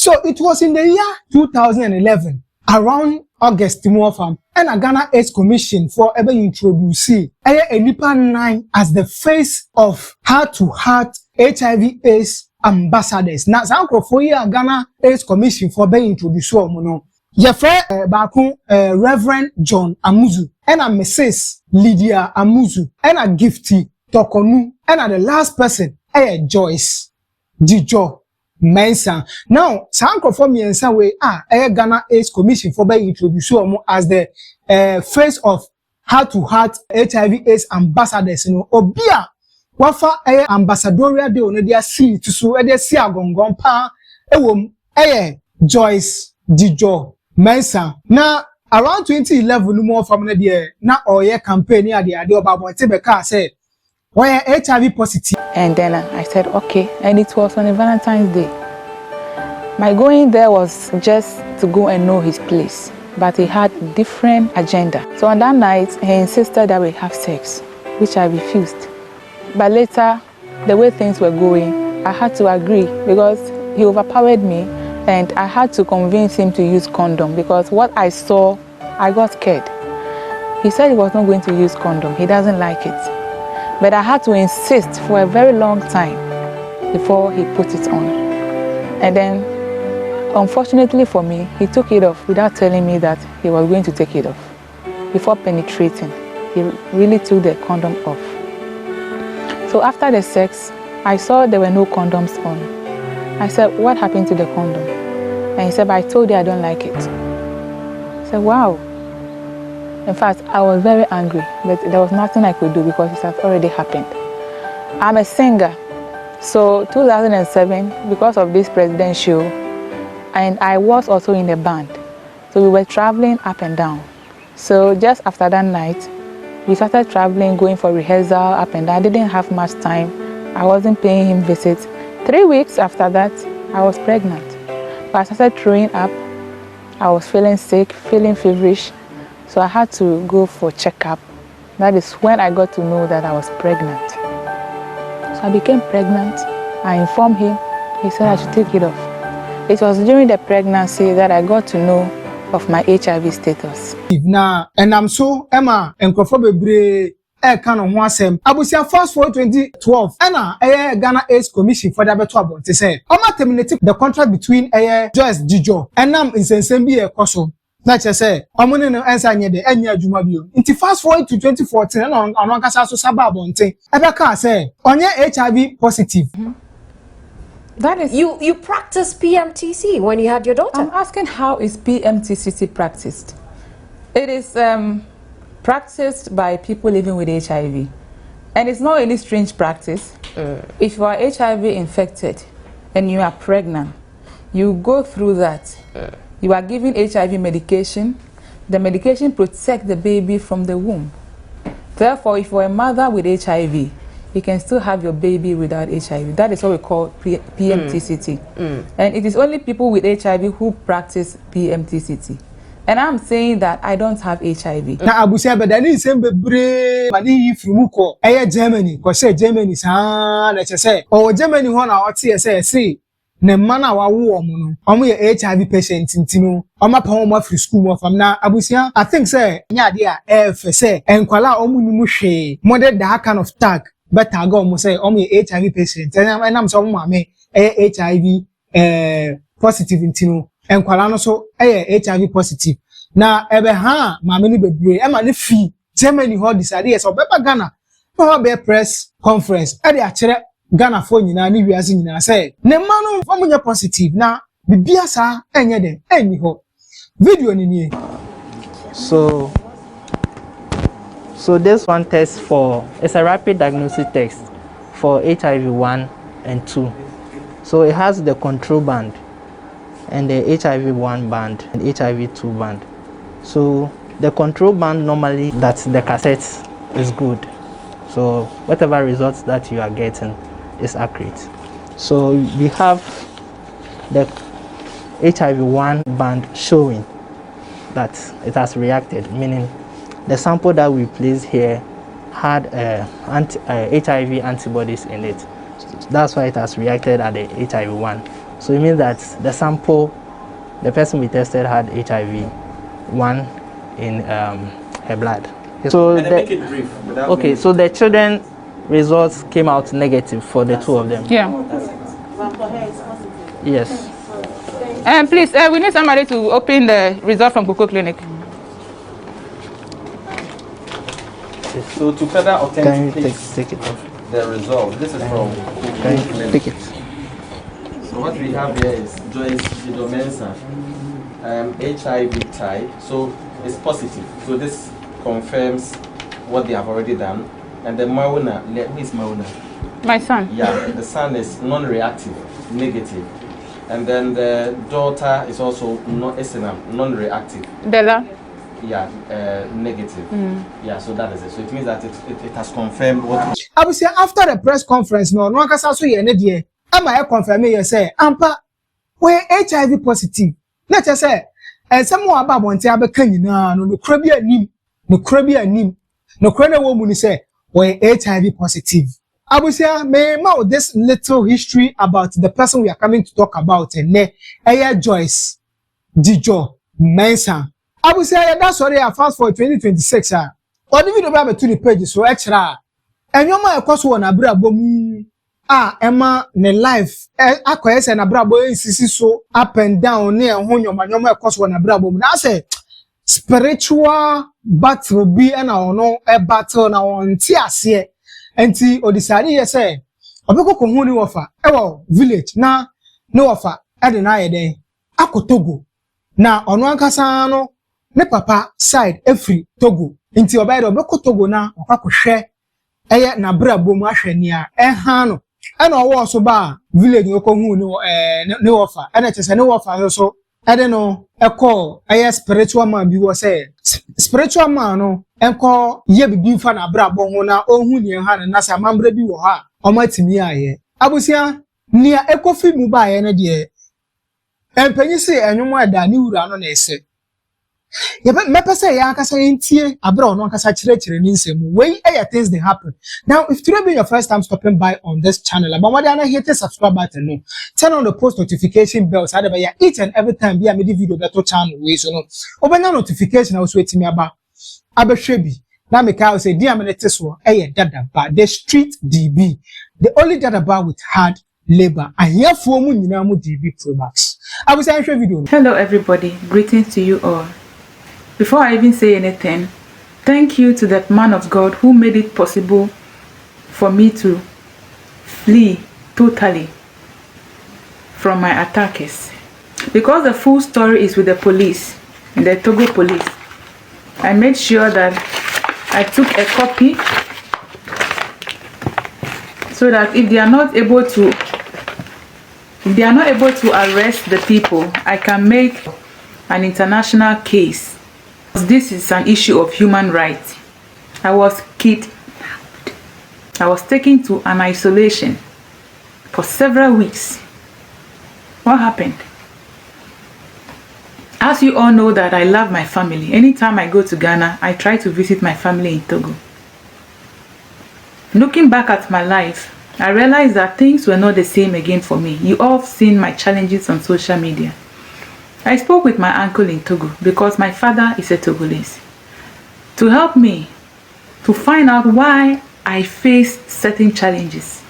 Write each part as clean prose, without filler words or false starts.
So it was in the year 2011, around August and a Ghana AIDS Commission for ever introduce a nipa 9 as the face of heart-to-heart HIV/AIDS ambassadors. Now, for a Ghana AIDS Commission for being introduced mono. Yefe Bakun Reverend John Amuzu and a Mrs. Lydia Amuzu and a Gifty Tokonu and the last person Joyce Dzidzor Mensah. Now, for me in some way, Ghana AIDS Commission for being introduced as the face of heart-to-heart HIV/AIDS ambassadors. You know, Obia wafa ambassadorial de onedia see to so e de see agongon pa ewom Joyce Dzidzor Mensah. Na around 2011 no more from the na oye campaign ya de ade obabo tebeka say why HIV positive. And then I said okay, and it was on a Valentine's Day. My going there was just to go and know his place, but he had different agenda. So on that night he insisted that we have sex, which I refused. But later, the way things were going, I had to agree because he overpowered me and I had to convince him to use condom because what I saw, I got scared. He said he was not going to use condom, he doesn't like it. But I had to insist for a very long time before he put it on. And then, unfortunately for me, he took it off without telling me that he was going to take it off. Before penetrating, he really took the condom off. So after the sex, I saw there were no condoms on. I said, what happened to the condom? And he said, I told you I don't like it. I said, wow. In fact, I was very angry, but there was nothing I could do because it had already happened. I'm a singer. So 2007, because of this presidential, and I was also in a band. So we were traveling up and down. So just after that night, we started traveling, going for rehearsal up and down. I didn't have much time. I wasn't paying him visits. 3 weeks after that, I was pregnant. But I started throwing up. I was feeling sick, feeling feverish. So I had to go for checkup. That is when I got to know that I was pregnant. So I became pregnant. I informed him. He said I should take it off. It was during the pregnancy that I got to know of my HIV status. Now, and I'm so Emma and Kofobebre kind of one Abusia fast forward 2012. Anna Ghana AIDS Commission for the better to say Oma terminated the contract between Joyce Dzidzor and Nam in Sensembi Koso. Not just say Omuni no answer nye de enya adwuma bio. Nti fast forward to 2014 and on kasa so sababo nte. Ebeka say onye HIV positive. That is you practiced PMTC when you had your daughter. I'm asking how is PMTCT practiced? It is practiced by people living with HIV. And it's not any strange practice. If you are HIV infected and you are pregnant, you go through that. You are given HIV medication. The medication protects the baby from the womb. Therefore, if you are a mother with HIV, you can still have your baby without HIV. That is what we call PMTCT. And it is only people with HIV who practice PMTCT. And I'm saying that I don't have HIV. Now, Abu Sabe, that is same brave money from Muko. Germany, because say Germany, let's say, or Germany, one out here say, ne mana wa wo omo no HIV patient ntino omo pa omo free school from na abusia I think say nya ade a say enkwala omo ni mu hwe model that kind of tag better go omo say omo HIV patient and am say omo ame HIV positive ntino enkwala no so HIV positive na ebe ha mama ni bebre e ma ne fi Germany ho decide so be Ghana no be press conference e dey a kire Ghana for nyina ni wiase nyina say ne ma no omunya positive na bibia sa enye den eni ho video ni nie. So this one test for it's a rapid diagnosis test for HIV 1 and 2. So it has the control band and the HIV 1 band and HIV 2 band. So the control band normally that's the cassette is good. So whatever results that you are getting is accurate. So we have the HIV 1 band showing that it has reacted, meaning the sample that we placed here had HIV antibodies in it. So that's why it has reacted at the HIV 1. So it means that the sample, the person we tested had HIV-1 in her blood. So make it brief. Okay, so the children results came out negative for the two of them. Yeah. Yes. Please, we need somebody to open the result from Cocoa Clinic. So to further Can you authenticate take it off? the result, this is from Can you take it? So what we have here is Joyce Dzidzor Mensah, HIV type. So it's positive. So this confirms what they have already done. And the Mauna, who is Mauna? My son. Yeah, the son is non-reactive, negative. And then the daughter is also non-reactive. Bella. Yeah, negative. Yeah, so that is it. So it means that it has confirmed what. I will say after the press conference, no one can say anything. Am I confirming you say, Ampa, we HIV positive. Let's just say, and someone about one tea abekan no crabby nim, no crabby nim, no crane woman say, we HIV positive. I will say, may mouth this little history about the person we are coming to talk about, and Joyce Dzidzor Mensah. I will say that's sorry I fast for 2026 or the video about 2 pages so extra and you might cost one abra bomu Emma ne life akwese na abra boy sisi so up and down near honyo ma cost one abra bomu na say spiritual battle be and no a battle na on ti ase enti odisari ye say obeko ko hu ni wofa village na no wofa e de na ye den akotogo na ono ankasa no ne papa side every Togo inti obaide obeko Togo na okakohwe eye na brabo mu ahwenia eha no e na owo so ba village no ko hu ne wofa e na chese ne wofa so e de no e call eye spiritual man bi wo say spiritual man no enko ye bibi fa na brabo ho na ohu ne ha na sa mambre bi wo ha o matimi aye abusia nia ekofi mu ba aye ne de empanyi se enwom ada ne wura no na ese Mepese ya akasa entie abra no akasa chire ni nsemu wey things they happen. Now if today be your first time stopping by on this channel, but what they hit the subscribe button no, turn on the post notification bell so that each and every time we make video better channel we so no obenya notification also wait me aba abehwebi na me ka say dia me so dada ba the street DB, the only dada ba with hard labor and here for mu nyina mu DB Pro Max. I will say video. Hello everybody, greetings to you all. Before I even say anything, thank you to that man of God who made it possible for me to flee totally from my attackers. Because the full story is with the police, the Togo police, I made sure that I took a copy so that if they are not able to arrest the people, I can make an international case. This is an issue of human rights. I was kidnapped. I was taken to an isolation for several weeks. What happened? As you all know that I love my family. Anytime I go to Ghana, I try to visit my family in Togo. Looking back at my life, I realized that things were not the same again for me. You all have seen my challenges on social media. I spoke with my uncle in Togo because my father is a Togolese to help me to find out why I face certain challenges.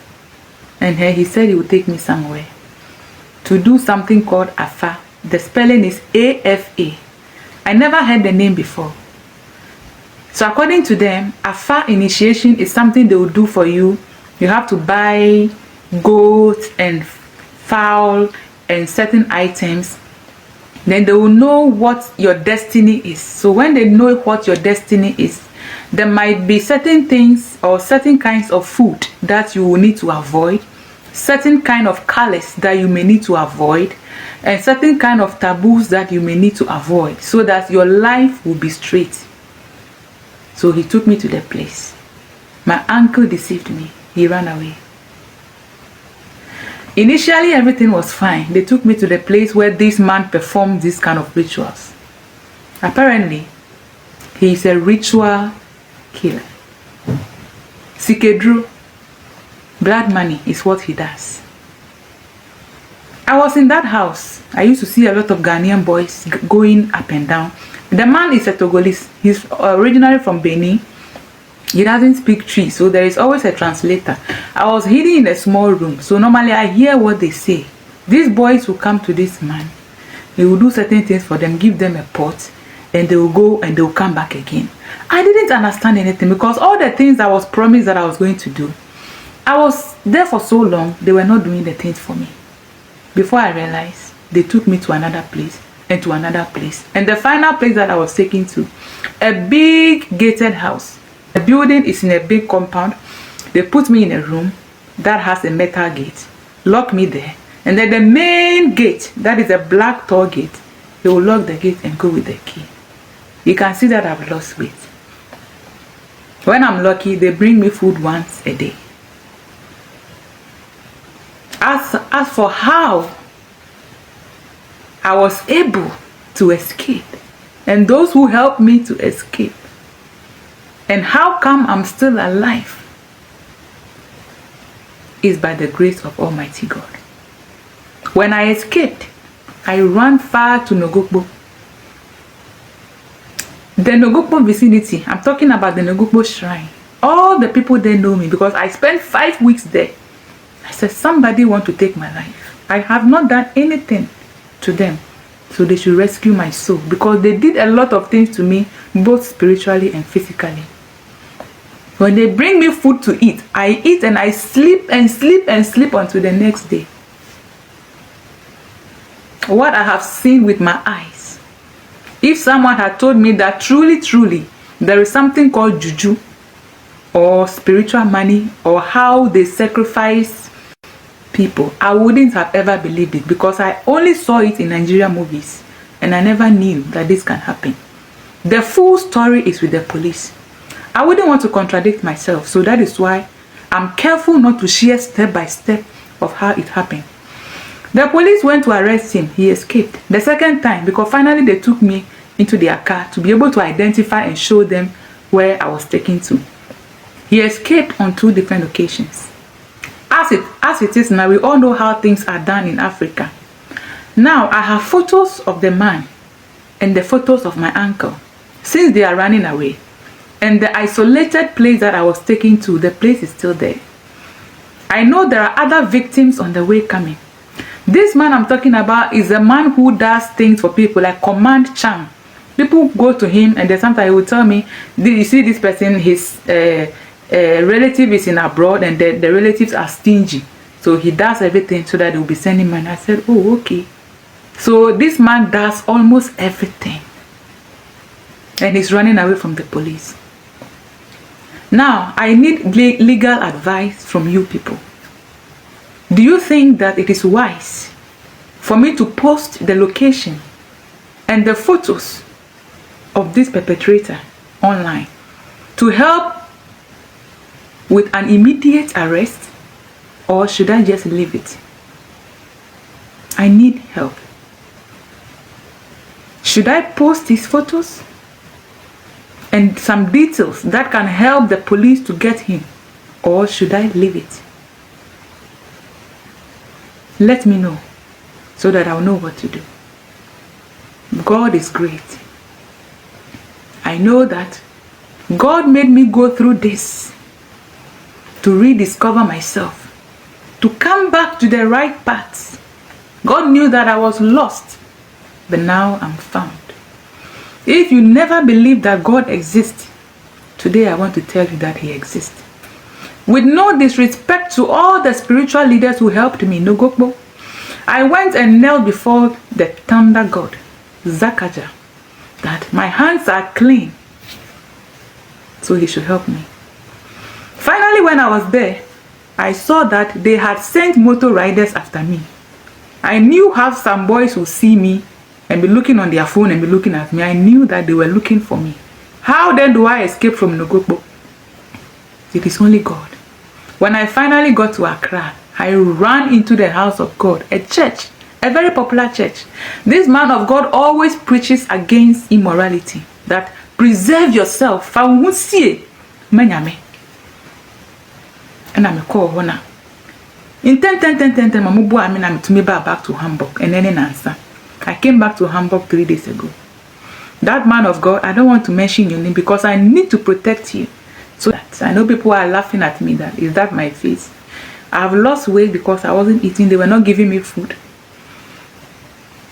And he said he would take me somewhere to do something called AFA. The spelling is AFA. I never heard the name before. So according to them, AFA initiation is something they will do for you. You have to buy goat and fowl and certain items. Then they will know what your destiny is. So when they know what your destiny is, there might be certain things or certain kinds of food that you will need to avoid, certain kind of colors that you may need to avoid, and certain kind of taboos that you may need to avoid so that your life will be straight. So he took me to the place. My uncle deceived me. He ran away. Initially, everything was fine. They took me to the place where this man performed this kind of rituals. Apparently, he is a ritual killer. Sikedru, blood money is what he does. I was in that house. I used to see a lot of Ghanaian boys going up and down. The man is a Togolese. He's originally from Benin. He doesn't speak Twi, so there is always a translator. I was hidden in a small room, so normally I hear what they say. These boys will come to this man. He will do certain things for them, give them a pot, and they will go and they will come back again. I didn't understand anything because all the things I was promised that I was going to do, I was there for so long, they were not doing the things for me. Before I realized, they took me to another place and to another place. And the final place that I was taken to, a big gated house. The building is in a big compound. They put me in a room that has a metal gate, lock me there, and then the main gate, that is a black tall gate, they will lock the gate and go with the key. You can see that I've lost weight. When I'm lucky, they bring me food once a day. As for how I was able to escape, and those who helped me to escape, and how come I'm still alive, is by the grace of Almighty God. When I escaped, I ran far to Nogokbo. The Nogokbo vicinity, I'm talking about the Nogokbo shrine. All the people there know me because I spent 5 weeks there. I said, somebody want to take my life. I have not done anything to them, so they should rescue my soul because they did a lot of things to me, both spiritually and physically. When they bring me food to eat, I eat and I sleep and sleep and sleep until the next day. What I have seen with my eyes. If someone had told me that truly, there is something called juju or spiritual money or how they sacrifice people, I wouldn't have ever believed it because I only saw it in Nigerian movies and I never knew that this can happen. The full story is with the police. I wouldn't want to contradict myself, so that is why I'm careful not to share step by step of how it happened. The police went to arrest him. He escaped. The second time, because finally they took me into their car to be able to identify and show them where I was taken to. He escaped on 2 different occasions. As it is now, we all know how things are done in Africa. Now, I have photos of the man and the photos of my uncle since they are running away. And the isolated place that I was taken to, the place is still there. I know there are other victims on the way coming. This man I'm talking about is a man who does things for people like command charm. People go to him and then sometimes he will tell me, you see this person, his relative is in abroad and the relatives are stingy. So he does everything so that they will be sending money. I said, oh, okay. So this man does almost everything. And he's running away from the police. Now, I need legal advice from you people. Do you think that it is wise for me to post the location and the photos of this perpetrator online to help with an immediate arrest, or should I just leave it? I need help. Should I post these photos and some details that can help the police to get him, or should I leave it? Let me know so that I'll know what to do. God is great. I know that God made me go through this to rediscover myself, to come back to the right path. God knew that I was lost, but now I'm found. If you never believed that God exists, today I want to tell you that He exists. With no disrespect to all the spiritual leaders who helped me in Nogokbo, I went and knelt before the thunder god, Zakaja, that my hands are clean, so he should help me. Finally, when I was there, I saw that they had sent motor riders after me. I knew how some boys would see me and be looking on their phone and be looking at me. I knew that they were looking for me. How then do I escape from Nogokbo? It is only God. When I finally got to Accra, I ran into the house of God, a church, a very popular church. This man of God always preaches against immorality, that preserve yourself. And I'm a call honor. In 10, Mamubu Amina to me back to Hamburg and any answer. I came back to Hamburg 3 days ago. That man of God, I don't want to mention your name because I need to protect you. So that I know people are laughing at me. That is that my face. I've lost weight because I wasn't eating. They were not giving me food.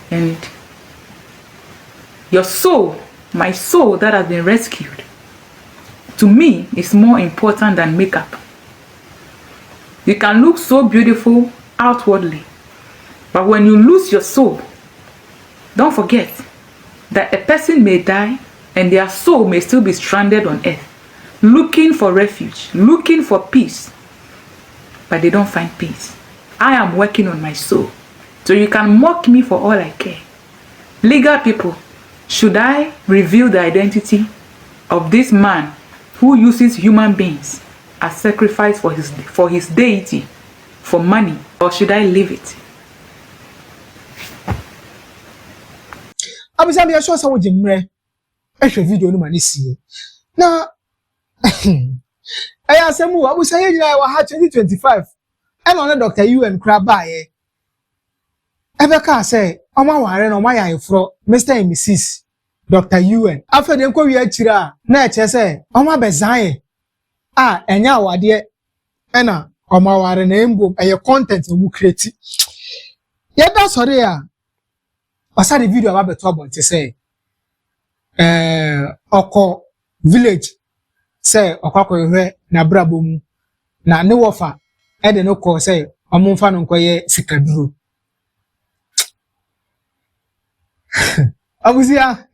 And your soul, my soul that has been rescued, to me is more important than makeup. You can look so beautiful outwardly, but when you lose your soul, don't forget that a person may die and their soul may still be stranded on earth, looking for refuge, looking for peace, but they don't find peace. I am working on my soul, so you can mock me for all I care. Legal people, should I reveal the identity of this man who uses human beings as sacrifice for his deity, for money, or should I leave it? Abisam ya show sa wo jimre ehwe video no mani sie na aya asemu abusa ye nyina wa ha 2025 e no Dr. UN kra ba ye ebe ka say oma ware no ma yan fro Mr. and Mrs. Dr. UN afa de nko wi akira na eche say oma bezan enya awade e na oma ware na embo eye content wo create ye da sori a asa the video about beto abonte say oko village say okwakohwe na brabo mu na ne wofa e de no call say omumfa no nkoye sikaduro abusia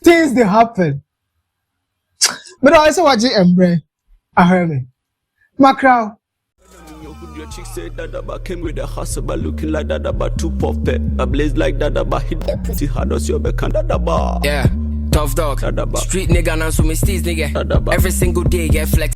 things they happen but I say waji embre aheme macra. Your chick said Dadaba came with a hustle, but looking like Dadaba too puppet. I blaze like Dadaba hit the pussy hard as your back and Dadaba. Yeah, tough dog. Dadaba. Street nigga, and so me steez nigga. Dadaba. Every single day, get flex.